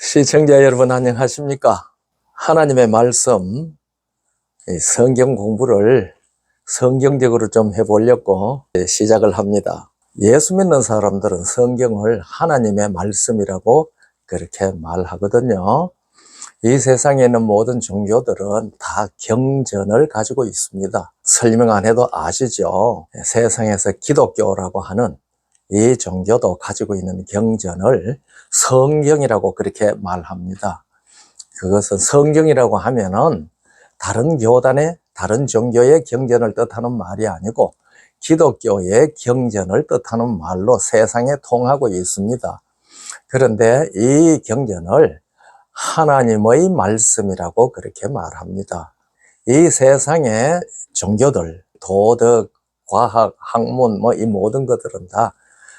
시청자 여러분 안녕하십니까? 하나님의 말씀, 성경 공부를 성경적으로 좀 해보려고 시작을 합니다. 예수 믿는 사람들은 성경을 하나님의 말씀이라고 그렇게 말하거든요. 이 세상에 있는 모든 종교들은 다 경전을 가지고 있습니다. 설명 안 해도 아시죠? 세상에서 기독교라고 하는 이 종교도 가지고 있는 경전을 성경이라고 그렇게 말합니다. 그것은 성경이라고 하면은 다른 교단의 다른 종교의 경전을 뜻하는 말이 아니고 기독교의 경전을 뜻하는 말로 세상에 통하고 있습니다. 그런데 이 경전을 하나님의 말씀이라고 그렇게 말합니다. 이 세상의 종교들, 도덕, 과학, 학문, 이 모든 것들은 다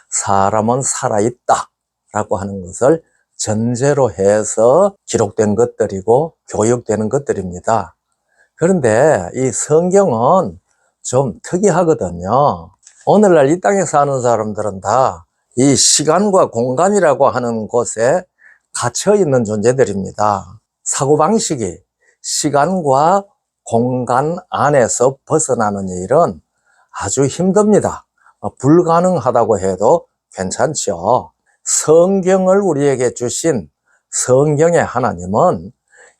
사람은 살아있다 라고 하는 것을 전제로 해서 기록된 것들이고 교육되는 것들입니다. 그런데 이 성경은 좀 특이하거든요. 오늘날 이 땅에 사는 사람들은 다 이 시간과 공간이라고 하는 곳에 갇혀 있는 존재들입니다. 사고방식이 시간과 공간 안에서 벗어나는 일은 아주 힘듭니다. 불가능하다고 해도 괜찮죠. 성경을 우리에게 주신 성경의 하나님은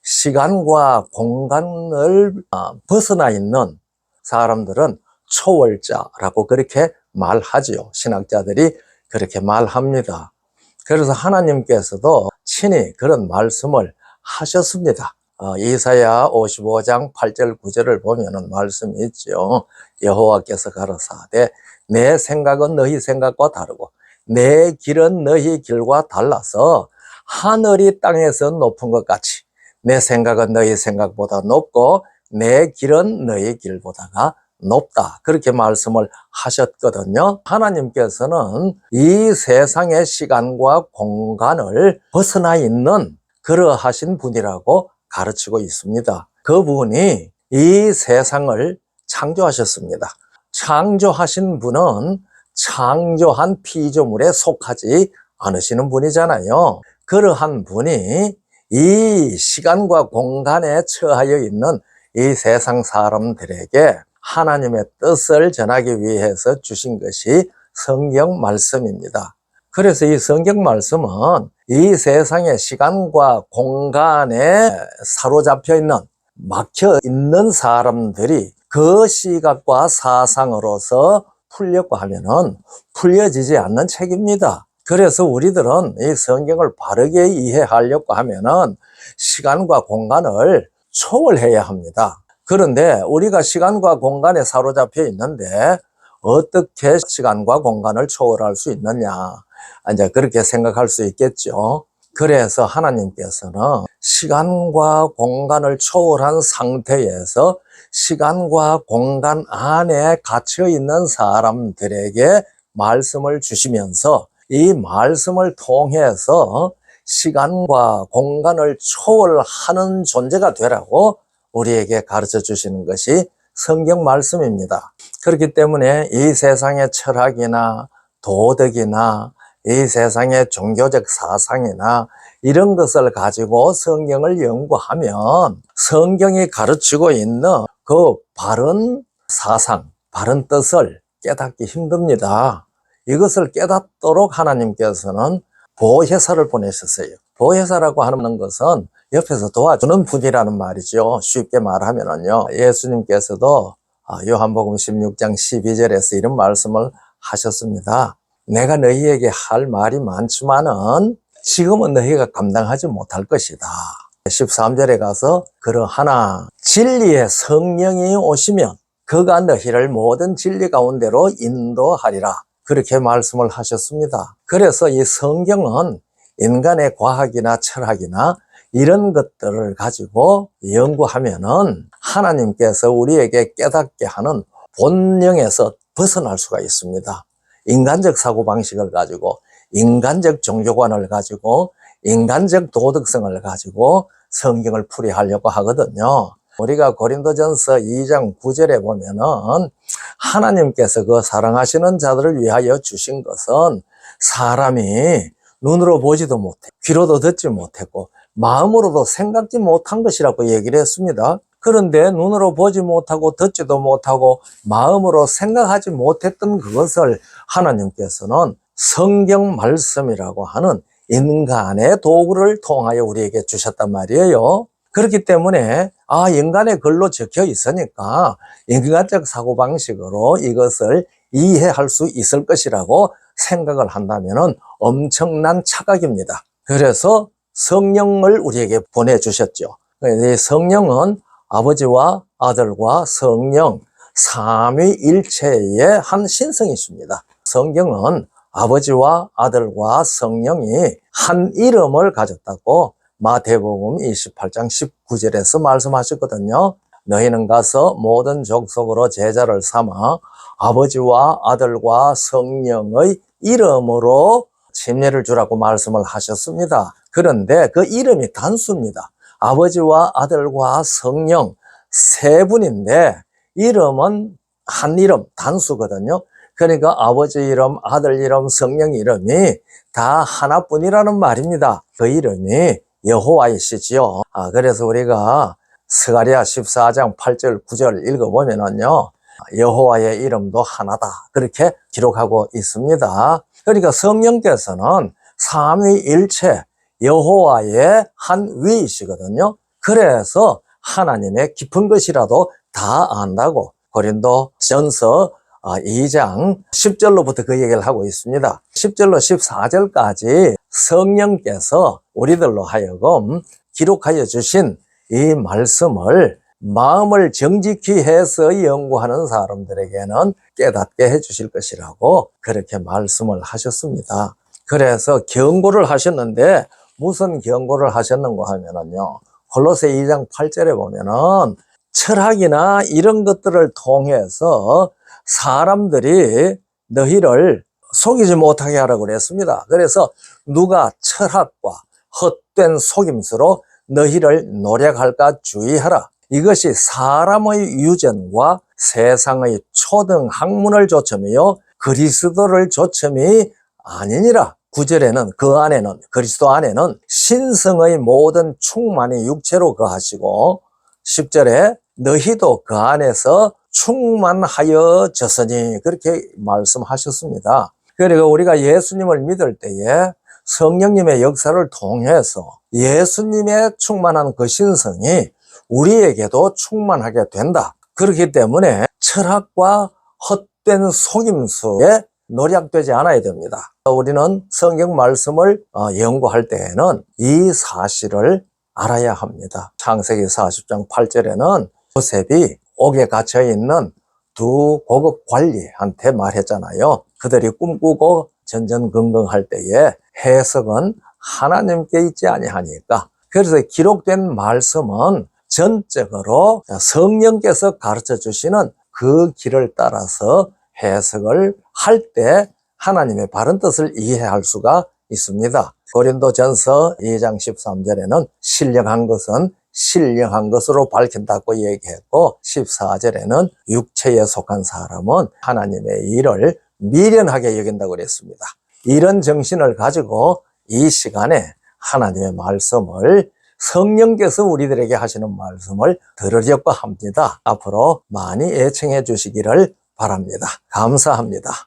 시간과 공간을 벗어나 있는 사람들은 초월자라고 그렇게 말하지요. 신학자들이 그렇게 말합니다. 그래서 하나님께서도 친히 그런 말씀을 하셨습니다. 이사야 55장 8절 9절을 보면은 말씀이 있죠. 여호와께서 가라사대 내 생각은 너희 생각과 다르고 내 길은 너희 길과 달라서 하늘이 땅에서 높은 것 같이 내 생각은 너희 생각보다 높고 내 길은 너희 길보다가 높다. 그렇게 말씀을 하셨거든요. 하나님께서는 이 세상의 시간과 공간을 벗어나 있는 그러하신 분이라고 가르치고 있습니다. 그분이 이 세상을 창조하셨습니다. 창조하신 분은 창조한 피조물에 속하지 않으시는 분이잖아요. 그러한 분이 이 시간과 공간에 처하여 있는 이 세상 사람들에게 하나님의 뜻을 전하기 위해서 주신 것이 성경 말씀입니다. 그래서 이 성경 말씀은 이 세상의 시간과 공간에 사로잡혀 있는, 막혀 있는 사람들이 그 시각과 사상으로서 풀려고 하면은 풀려지지 않는 책입니다. 그래서 우리들은 이 성경을 바르게 이해하려고 하면은 시간과 공간을 초월해야 합니다. 그런데 우리가 시간과 공간에 사로잡혀 있는데 어떻게 시간과 공간을 초월할 수 있느냐, 이제 그렇게 생각할 수 있겠죠. 그래서 하나님께서는 시간과 공간을 초월한 상태에서 시간과 공간 안에 갇혀 있는 사람들에게 말씀을 주시면서 이 말씀을 통해서 시간과 공간을 초월하는 존재가 되라고 우리에게 가르쳐 주시는 것이 성경 말씀입니다. 그렇기 때문에 이 세상의 철학이나 도덕이나 이 세상의 종교적 사상이나 이런 것을 가지고 성경을 연구하면 성경이 가르치고 있는 그 바른 사상, 바른 뜻을 깨닫기 힘듭니다. 이것을 깨닫도록 하나님께서는 보혜사를 보내셨어요. 보혜사라고 하는 것은 옆에서 도와주는 분이라는 말이죠. 쉽게 말하면은요. 예수님께서도 요한복음 16장 12절에서 이런 말씀을 하셨습니다. 내가 너희에게 할 말이 많지만은 지금은 너희가 감당하지 못할 것이다. 13절에 가서 그러하나 진리의 성령이 오시면 그가 너희를 모든 진리 가운데로 인도하리라. 그렇게 말씀을 하셨습니다. 그래서 이 성경은 인간의 과학이나 철학이나 이런 것들을 가지고 연구하면은 하나님께서 우리에게 깨닫게 하는 본령에서 벗어날 수가 있습니다. 인간적 사고방식을 가지고, 인간적 종교관을 가지고, 인간적 도덕성을 가지고 성경을 풀이하려고 하거든요. 우리가 고린도전서 2장 9절에 보면은 하나님께서 그 사랑하시는 자들을 위하여 주신 것은 사람이 눈으로 보지도 못해, 귀로도 듣지 못했고 마음으로도 생각지 못한 것이라고 얘기를 했습니다. 그런데 눈으로 보지 못하고 듣지도 못하고 마음으로 생각하지 못했던 그것을 하나님께서는 성경 말씀이라고 하는 인간의 도구를 통하여 우리에게 주셨단 말이에요. 그렇기 때문에 인간의 글로 적혀 있으니까 인간적 사고방식으로 이것을 이해할 수 있을 것이라고 생각을 한다면 엄청난 착각입니다. 그래서 성령을 우리에게 보내주셨죠. 이 성령은 아버지와 아들과 성령 삼위일체의 한 신성이 있습니다. 성경은 아버지와 아들과 성령이 한 이름을 가졌다고 마태복음 28장 19절에서 말씀하셨거든요. 너희는 가서 모든 족속으로 제자를 삼아 아버지와 아들과 성령의 이름으로 침례를 주라고 말씀을 하셨습니다. 그런데 그 이름이 단수입니다. 아버지와 아들과 성령 세 분인데 이름은 한 이름, 단수거든요. 그러니까 아버지 이름, 아들 이름, 성령 이름이 다 하나뿐이라는 말입니다. 그 이름이 여호와이시지요. 그래서 우리가 스가랴 14장 8절 9절 읽어보면은요, 여호와의 이름도 하나다, 그렇게 기록하고 있습니다. 그러니까 성령께서는 삼위일체 여호와의 한 위이시거든요. 그래서 하나님의 깊은 것이라도 다 안다고 고린도전서 2장 10절로부터 그 얘기를 하고 있습니다. 10절로 14절까지 성령께서 우리들로 하여금 기록하여 주신 이 말씀을 마음을 정직히 해서 연구하는 사람들에게는 깨닫게 해 주실 것이라고 그렇게 말씀을 하셨습니다. 그래서 경고를 하셨는데 무슨 경고를 하셨는가 하면은요, 골로새 2장 8절에 보면은 철학이나 이런 것들을 통해서 사람들이 너희를 속이지 못하게 하라고 그랬습니다. 그래서 누가 철학과 헛된 속임수로 너희를 노력할까 주의하라. 이것이 사람의 유전과 세상의 초등 학문을 조점이요 그리스도를 조점이 아니니라. 9절에는 그 안에는, 그리스도 안에는 신성의 모든 충만이 육체로 거하시고 10절에 너희도 그 안에서 충만하여졌으니 그렇게 말씀하셨습니다. 그러니까 우리가 예수님을 믿을 때에 성령님의 역사를 통해서 예수님의 충만한 그 신성이 우리에게도 충만하게 된다. 그렇기 때문에 철학과 헛된 속임수에 노략되지 않아야 됩니다. 우리는 성경 말씀을 연구할 때에는 이 사실을 알아야 합니다. 창세기 40장 8절에는 요셉이 옥에 갇혀있는 두 고급 관리한테 말했잖아요. 그들이 꿈꾸고 전전긍긍할 때에 해석은 하나님께 있지 아니하니까. 그래서 기록된 말씀은 전적으로 성령께서 가르쳐 주시는 그 길을 따라서 해석을 할 때 하나님의 바른 뜻을 이해할 수가 있습니다. 고린도전서 2장 13절에는 신령한 것은 신령한 것으로 밝힌다고 얘기했고 14절에는 육체에 속한 사람은 하나님의 일을 미련하게 여긴다고 그랬습니다. 이런 정신을 가지고 이 시간에 하나님의 말씀을 성령께서 우리들에게 하시는 말씀을 들으려고 합니다. 앞으로 많이 애청해 주시기를 바랍니다. 감사합니다.